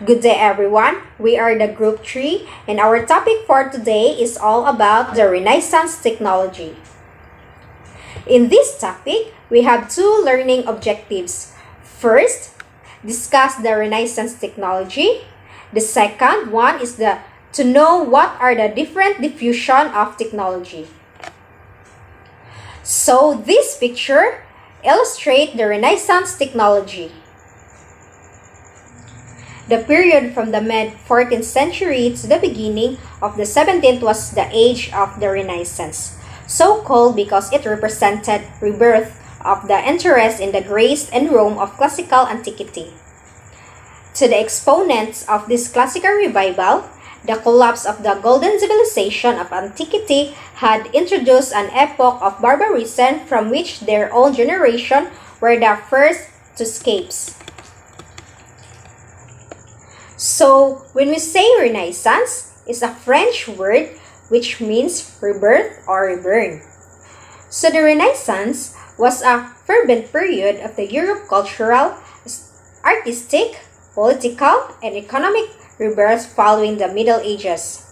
Good day, everyone. We are the Group 3, and our topic for today is all about the Renaissance technology. In this topic, we have two learning objectives. First, discuss the Renaissance technology. The second one is to know what are the different diffusion of technology. So this picture illustrates the Renaissance technology. The period from the mid-14th century to the beginning of the 17th was the age of the Renaissance, so called because it represented rebirth of the interest in the Greece and Rome of classical antiquity. To the exponents of this classical revival, the collapse of the golden civilization of antiquity had introduced an epoch of barbarism from which their own generation were the first to escape. So, when we say Renaissance, it's a French word which means rebirth or reborn. So, the Renaissance was a fervent period of the Europe cultural, artistic, political, and economic rebirth following the Middle Ages.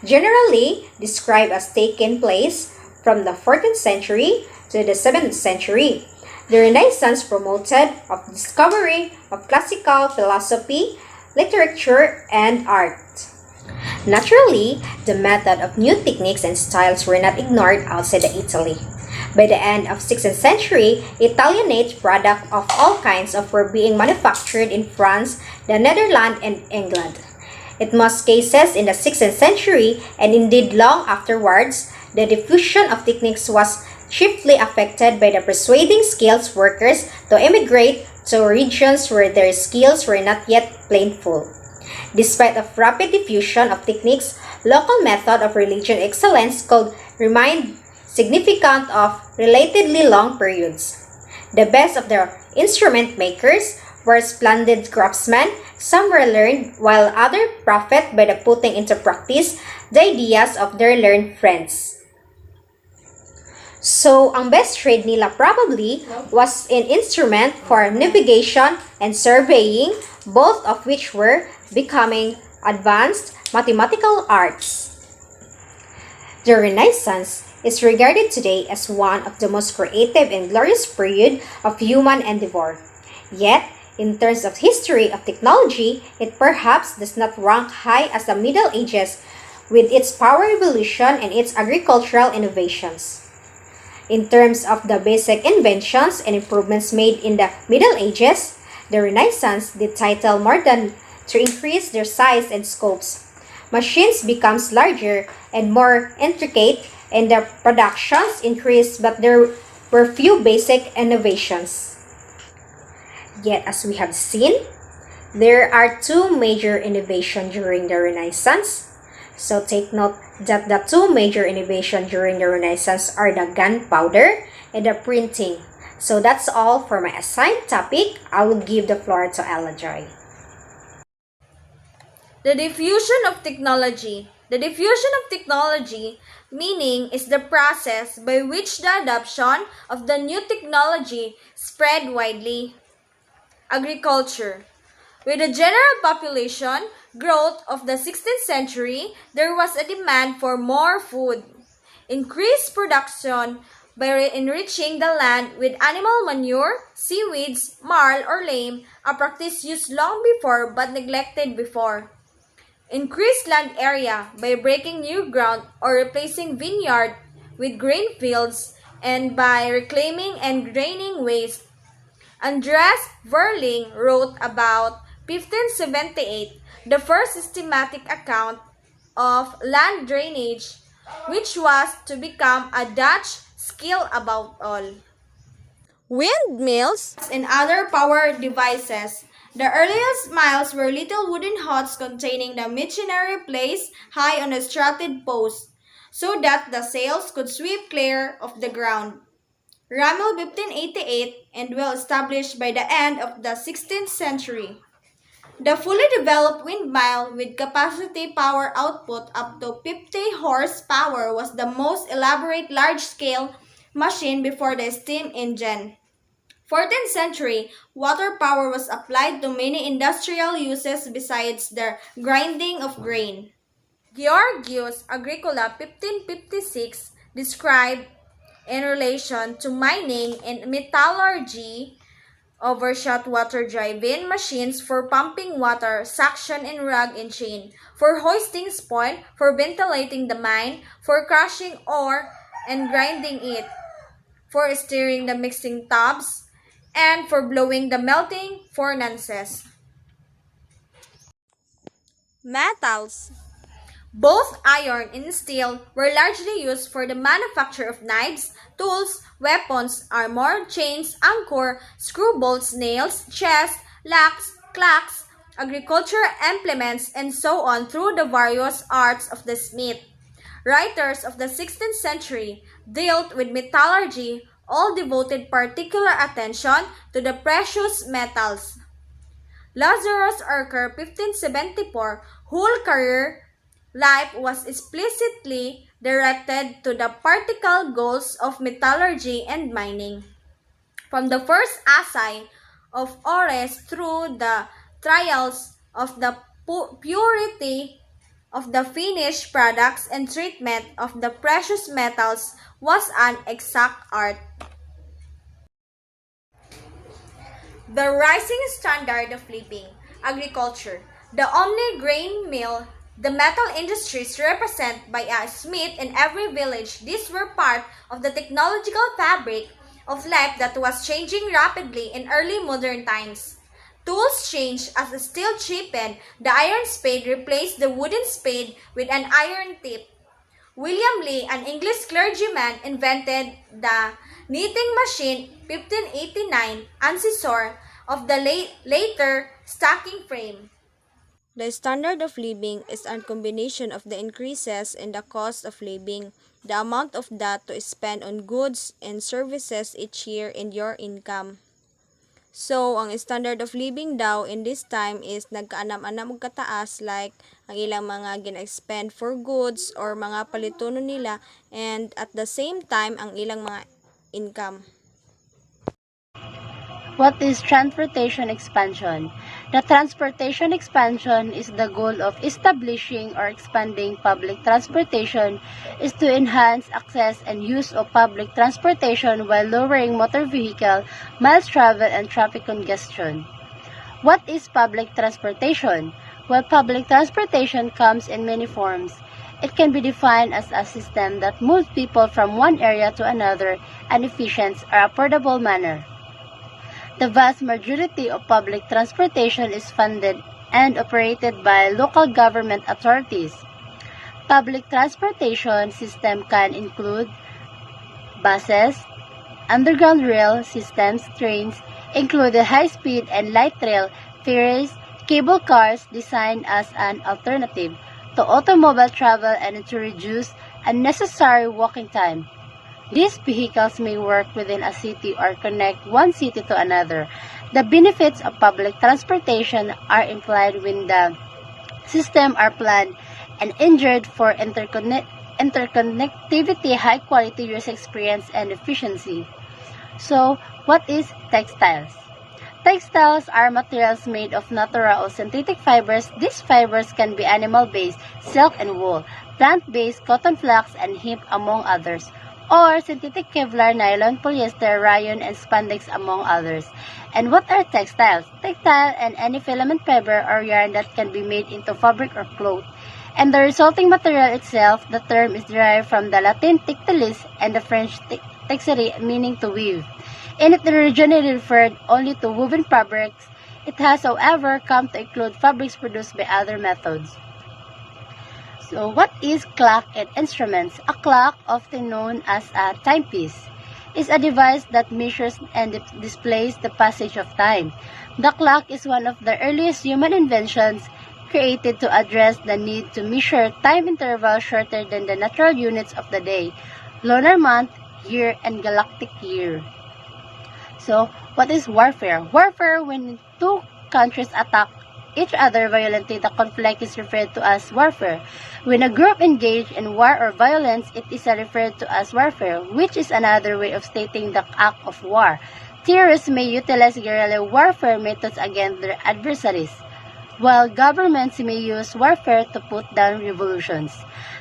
Generally described as taking place from the 14th century to the 7th century, the Renaissance promoted of discovery of classical philosophy, literature, and art. Naturally, the method of new techniques and styles were not ignored outside of Italy. By the end of 16th century, Italianate products of all kinds were being manufactured in France, the Netherlands, and England. In most cases in the 16th century, and indeed long afterwards, the diffusion of techniques was chiefly affected by the persuading skilled workers to immigrate to regions where their skills were not yet plentiful. Despite of rapid diffusion of techniques, local method of religious excellence could remain significant of relatively long periods. The best of the instrument makers were splendid craftsmen. Some were learned, while others profit by the putting into practice the ideas of their learned friends. So, ang best trade nila probably was in instrument for navigation and surveying, both of which were becoming advanced mathematical arts. The Renaissance is regarded today as one of the most creative and glorious period of human endeavor. Yet, in terms of history of technology, it perhaps does not rank high as the Middle Ages with its power revolution and its agricultural innovations. In terms of the basic inventions and improvements made in the Middle Ages, the Renaissance did title more than to increase their size and scopes. Machines becomes larger and more intricate, and the productions increased, but there were few basic innovations. Yet, as we have seen, there are two major innovations during the Renaissance. So take note that the two major innovations during the Renaissance are the gunpowder and the printing. So that's all for my assigned topic. I will give the floor to Ella Joy. The diffusion of technology. The diffusion of technology meaning is the process by which the adoption of the new technology spread widely. Agriculture. With the general population growth of the 16th century, there was a demand for more food. Increased production by enriching the land with animal manure, seaweeds, marl, or lime, a practice used long before but neglected before. Increased land area by breaking new ground or replacing vineyard with grain fields and by reclaiming and draining waste. Andreas Verling wrote about 1578 the first systematic account of land drainage, which was to become a Dutch skill above all. Windmills and other power devices. The earliest mills were little wooden huts containing the machinery placed high on a strutted post, so that the sails could sweep clear of the ground. Ramel 1588 and well established by the end of the 16th century. The fully developed windmill with capacity power output up to 50 horsepower was the most elaborate large-scale machine before the steam engine. 14th century, water power was applied to many industrial uses besides the grinding of grain. Georgius Agricola 1556 described in relation to mining and metallurgy overshot water drive-in machines for pumping water, suction and rag and chain, for hoisting spoil, for ventilating the mine, for crushing ore and grinding it, for stirring the mixing tubs, and for blowing the melting furnaces. Metals. Both iron and steel were largely used for the manufacture of knives, tools, weapons, armor, chains, anchor, screw bolts, nails, chests, locks, clocks, agricultural implements, and so on through the various arts of the smith. Writers of the 16th century dealt with metallurgy, all devoted particular attention to the precious metals. Lazarus Erker, 1574, whole career life was explicitly directed to the practical goals of metallurgy and mining. From the first assay of ores through the trials of the purity of the finished products and treatment of the precious metals was an exact art. The rising standard of living, agriculture, the omni grain mill, the metal industries represented by a smith in every village. These were part of the technological fabric of life that was changing rapidly in early modern times. Tools changed as the steel cheapened. The iron spade replaced the wooden spade with an iron tip. William Lee, an English clergyman, invented the knitting machine 1589, ancestor of the later stacking frame. The standard of living is a combination of the increases in the cost of living, the amount of that to spend on goods and services each year and your income. So, ang standard of living daw in this time is nagkaanam-anam og kataas like ang ilang mga gina-expend for goods or mga palituno nila and at the same time ang ilang mga income. What is transportation expansion? The transportation expansion is the goal of establishing or expanding public transportation is to enhance access and use of public transportation while lowering motor vehicle, miles traveled, and traffic congestion. What is public transportation? Well, public transportation comes in many forms. It can be defined as a system that moves people from one area to another in efficient or affordable manner. The vast majority of public transportation is funded and operated by local government authorities. Public transportation system can include buses, underground rail systems, trains, including high-speed and light rail, ferries, cable cars designed as an alternative to automobile travel and to reduce unnecessary walking time. These vehicles may work within a city or connect one city to another. The benefits of public transportation are implied when the system are planned and engineered for interconnectivity, high-quality user experience, and efficiency. So, what is textiles? Textiles are materials made of natural or synthetic fibers. These fibers can be animal-based, silk and wool, plant-based, cotton, flax, and hemp, among others, or synthetic Kevlar, nylon, polyester, rayon, and spandex, among others. And what are textiles? Textile and any filament fiber or yarn that can be made into fabric or cloth. And the resulting material itself, the term is derived from the Latin textilis and the French texere, meaning to weave. And it originally referred only to woven fabrics. It has, however, come to include fabrics produced by other methods. So, what is clock and instruments? A clock, often known as a timepiece, is a device that measures and displays the passage of time. The clock is one of the earliest human inventions created to address the need to measure time intervals shorter than the natural units of the day, lunar month, year, and galactic year. So, what is warfare? Warfare, when two countries attack each other violently, the conflict is referred to as warfare. When a group engaged in war or violence, it is referred to as warfare, which is another way of stating the act of war. Terrorists may utilize guerrilla warfare methods against their adversaries, while governments may use warfare to put down revolutions.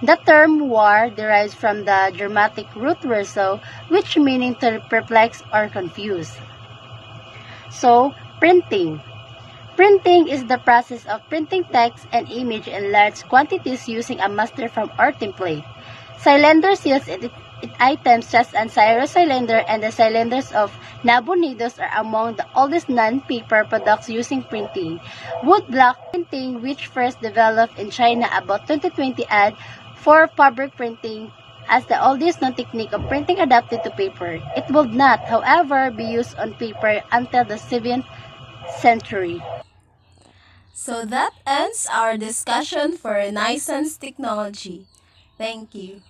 The term war derives from the Germanic root verso, which meaning to perplex or confuse. So, printing. Printing is the process of printing text and image in large quantities using a master form or template. Cylinders used in items such as Cyrus cylinder and the cylinders of Nabonidus are among the oldest non-paper products using printing. Woodblock printing, which first developed in China about 2020, add for fabric printing as the oldest known technique of printing adapted to paper. It would not, however, be used on paper until the 7th century. So that ends our discussion for Renaissance technology. Thank you.